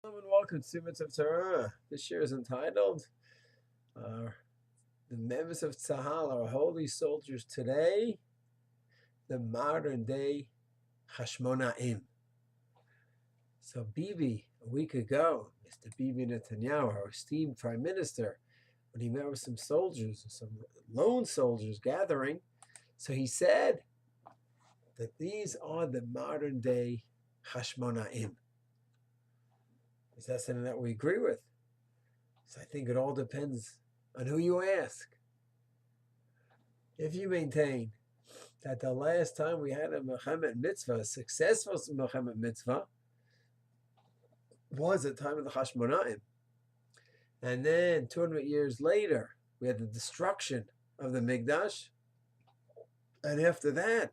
Hello and welcome to Mitzvah Torah. This year is entitled The Members of Tzahal, Our Holy Soldiers Today, the Modern Day Hashmonaim. So Bibi, a week ago, Mr. Bibi Netanyahu, our esteemed Prime Minister, when he met with some soldiers, some lone soldiers gathering, so he said that these are the modern day Hashmonaim. Is that something that we agree with? So I think it all depends on who you ask. If you maintain that the last time we had a Mechamet mitzvah, a successful Mechamet mitzvah, was the time of the Hashmonaim, and then 200 years later we had the destruction of the Mikdash, and after that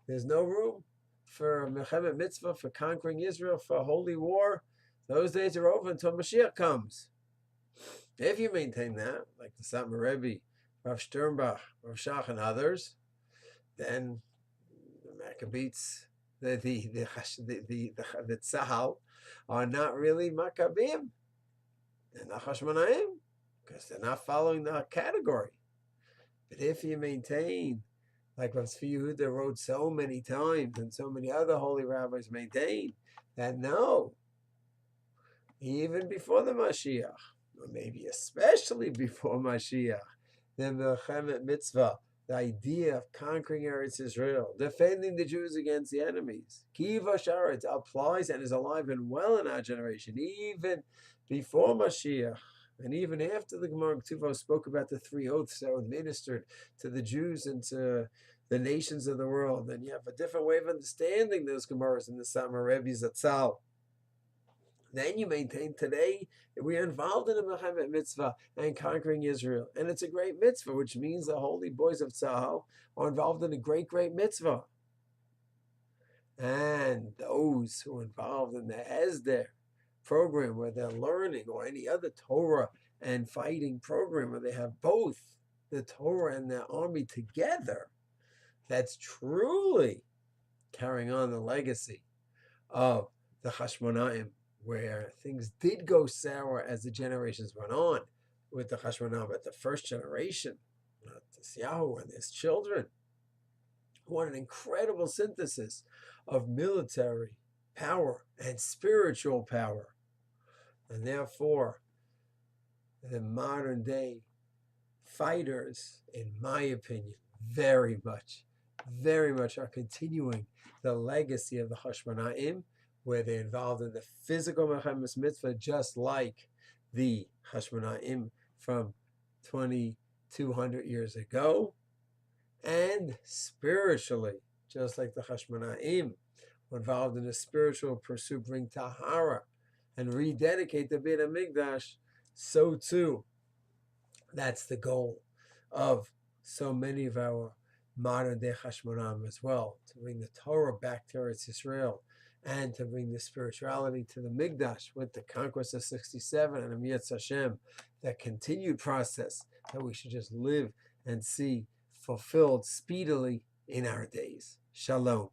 there's no room for Mechamet mitzvah, for conquering Israel, for a holy war. Those days are over until Mashiach comes. If you maintain that, like the Satmar Rebbe, Rav Sternbach, Rav Shach, and others, then the Maccabees, the Tzahal, are not really Maccabim. They're not Hashmonaim, because they're not following that category. But if you maintain, like Rav Tzvi Yehuda wrote so many times, and so many other holy rabbis maintain, that no, even before the Mashiach, or maybe especially before Mashiach, the Mechamet mitzvah, the idea of conquering Eretz Israel, defending the Jews against the enemies, Kiva Sharetz, applies and is alive and well in our generation, even before Mashiach, and even after the Gemara Ketuvos spoke about the three oaths that were administered to the Jews and to the nations of the world. And you have a different way of understanding those Gemaras in the Satmar Rebbe Zatzal. Then you maintain today that we are involved in a Mechamet mitzvah and conquering Israel. And it's a great mitzvah, which means the holy boys of Tzahal are involved in a great, great mitzvah. And those who are involved in the Hesder program where they're learning, or any other Torah and fighting program where they have both the Torah and the army together, that's truly carrying on the legacy of the Hashmonaim, where things did go sour as the generations went on with the Hashmonaim. But the first generation, Tisyahu and his children, what an incredible synthesis of military power and spiritual power. And therefore, the modern day fighters, in my opinion, very much are continuing the legacy of the Hashmonaim, where they're involved in the physical Mechamet mitzvah, just like the Hashmonaim from 2,200 years ago, and spiritually, just like the Hashmonaim were involved in a spiritual pursuit, bring Tahara and rededicate the Beit HaMikdash, so too, that's the goal of so many of our modern day Hashmonaim as well, to bring the Torah back to Eretz Israel, and to bring the spirituality to the Mikdash with the conquest of 67 and Amiyat Hashem, that continued process that we should just live and see fulfilled speedily in our days. Shalom.